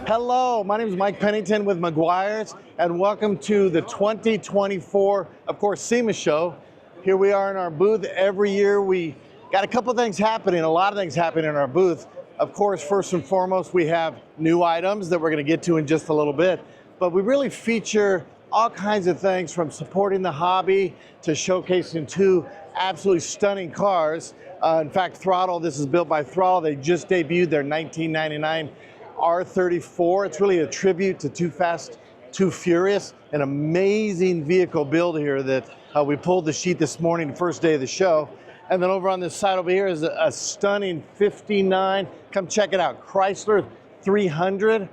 Hello, my name is Mike Pennington with Meguiars, and welcome to the 2024, of course, SEMA Show. Here we are in our booth. Every year we got a couple things happening, a lot of things happening in our booth. Of course, first and foremost, we have new items that we're going to get to in just a little bit, but we really feature all kinds of things from supporting the hobby to showcasing two absolutely stunning cars. In fact, Throttle, this is built by Throttle. They just debuted their 1999 R34. It's really a tribute to Too Fast, Too Furious, an amazing vehicle build here that we pulled the sheet this morning, the first day of the show. And then over on this side over here is a stunning 59, come check it out, Chrysler 300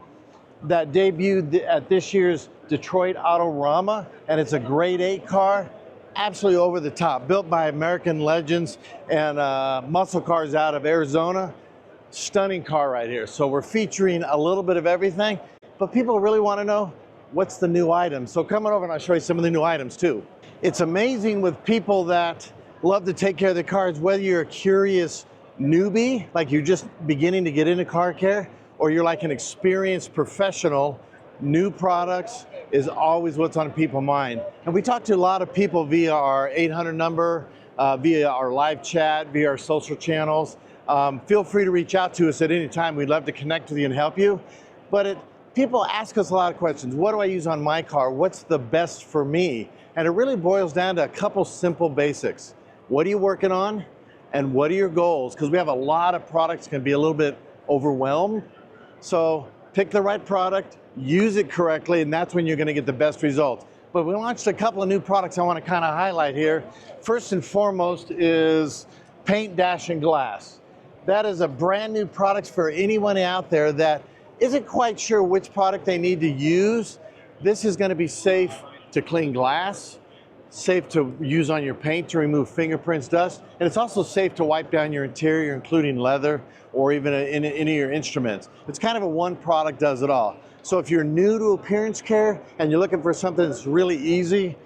that debuted at this year's Detroit Autorama, and it's a grade 8 car, absolutely over the top, built by American legends and muscle cars out of Arizona. Stunning car right here. So we're featuring a little bit of everything, but people really want to know what's the new item. So coming over and I'll show you some of the new items too. It's amazing with people that love to take care of their cars, whether you're a curious newbie, like you're just beginning to get into car care, or you're like an experienced professional, new products is always what's on people's mind. And we talk to a lot of people via our 800 number, via our live chat, via our social channels. Feel free to reach out to us at any time. We'd love to connect with you and help you. But people ask us a lot of questions. What do I use on my car? What's the best for me? And it really boils down to a couple simple basics. What are you working on? And what are your goals? Because we have a lot of products can be a little bit overwhelmed. So pick the right product, use it correctly, and that's when you're going to get the best results. But we launched a couple of new products I want to kind of highlight here. First and foremost is paint, dash, and glass. That is a brand new product for anyone out there that isn't quite sure which product they need to use. This is going to be safe to clean glass, safe to use on your paint to remove fingerprints, dust, and it's also safe to wipe down your interior, including leather or even any of your instruments. It's kind of a one product does it all. So if you're new to appearance care and you're looking for something that's really easy,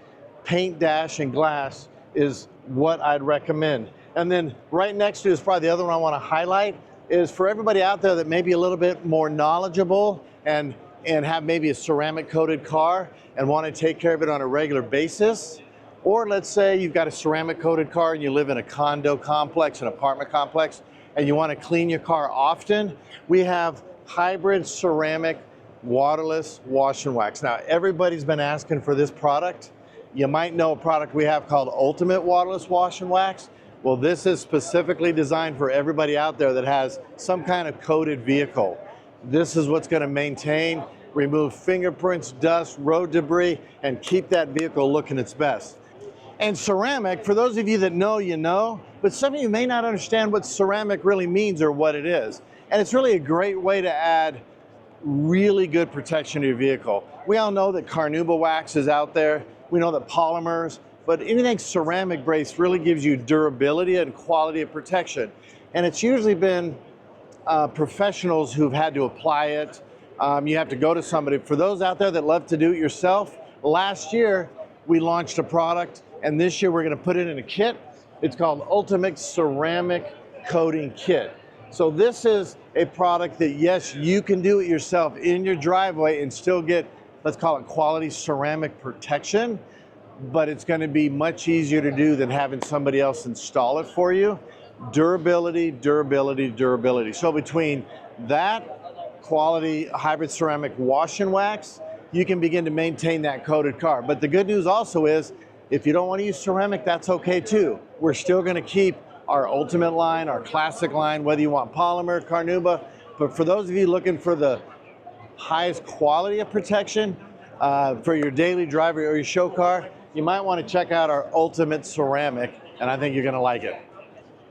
paint, dash, and glass is what I'd recommend. And then right next to it is probably the other one I want to highlight is for everybody out there that may be a little bit more knowledgeable and have maybe a ceramic coated car and want to take care of it on a regular basis. Or let's say you've got a ceramic coated car and you live in a condo complex, an apartment complex, and you want to clean your car often. We have hybrid ceramic waterless wash and wax. Now everybody's been asking for this product. You might know a product we have called Ultimate Waterless Wash and Wax. Well, this is specifically designed for everybody out there that has some kind of coated vehicle. This is what's going to maintain, remove fingerprints, dust, road debris, and keep that vehicle looking its best. And ceramic, for those of you that know, you know, but some of you may not understand what ceramic really means or what it is. And it's really a great way to add really good protection to your vehicle. We all know that carnauba wax is out there. We know that polymers, but anything ceramic based really gives you durability and quality of protection. And it's usually been professionals who've had to apply it. You have to go to somebody. For those out there that love to do it yourself, last year we launched a product, and this year we're going to put it in a kit. It's called Ultimate Ceramic Coating Kit. So this is a product that, yes, you can do it yourself in your driveway and still get, let's call it quality ceramic protection, but it's going to be much easier to do than having somebody else install it for you. Durability, durability, durability. So between that quality hybrid ceramic wash and wax, you can begin to maintain that coated car. But the good news also is, if you don't want to use ceramic, that's okay too. We're still going to keep our Ultimate line, our Classic line, whether you want polymer, carnauba. But for those of you looking for the highest quality of protection for your daily driver or your show car, you might want to check out our Ultimate Ceramic, and I think you're going to like it.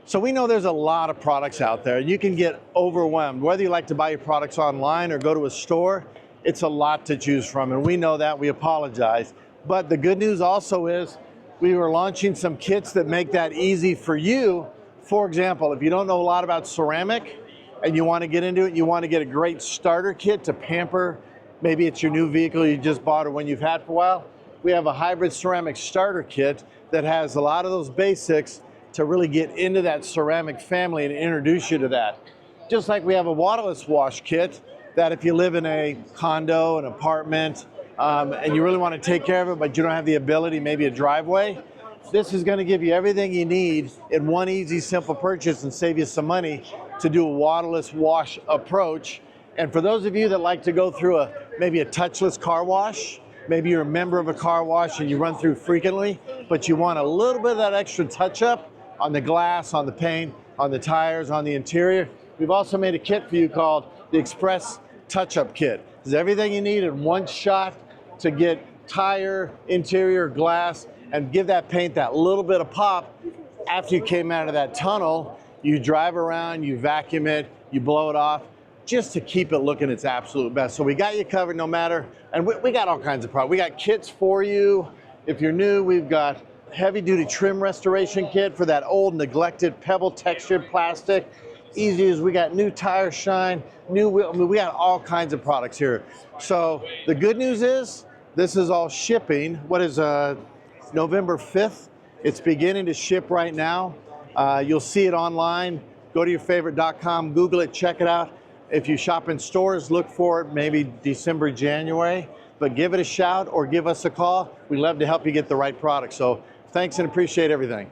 So we know there's a lot of products out there. You can get overwhelmed. Whether you like to buy your products online or go to a store, it's a lot to choose from, and we know that. We apologize. But the good news also is we were launching some kits that make that easy for you. For example, if you don't know a lot about ceramic and you want to get into it, you want to get a great starter kit to pamper, maybe it's your new vehicle you just bought or one you've had for a while, we have a hybrid ceramic starter kit that has a lot of those basics to really get into that ceramic family and introduce you to that. Just like we have a waterless wash kit that if you live in a condo, an apartment, and you really want to take care of it, but you don't have the ability, maybe a driveway, this is going to give you everything you need in one easy, simple purchase and save you some money to do a waterless wash approach. And for those of you that like to go through maybe a touchless car wash, maybe you're a member of a car wash and you run through frequently, but you want a little bit of that extra touch-up on the glass, on the paint, on the tires, on the interior, we've also made a kit for you called the Express Touch-Up Kit. It's everything you need in one shot to get tire, interior, glass, and give that paint that little bit of pop. After you came out of that tunnel, you drive around, you vacuum it, you blow it off, just to keep it looking its absolute best. So we got you covered no matter, and we got all kinds of products. We got kits for you. If you're new, we've got heavy duty trim restoration kit for that old neglected pebble textured plastic. Easy as we got new tire shine, new wheel. I mean, we got all kinds of products here. So the good news is this is all shipping. What is November 5th? It's beginning to ship right now. You'll see it online. Go to yourfavorite.com, Google it, check it out. If you shop in stores, look for it maybe December, January, but give it a shout or give us a call. We'd love to help you get the right product. So thanks and appreciate everything.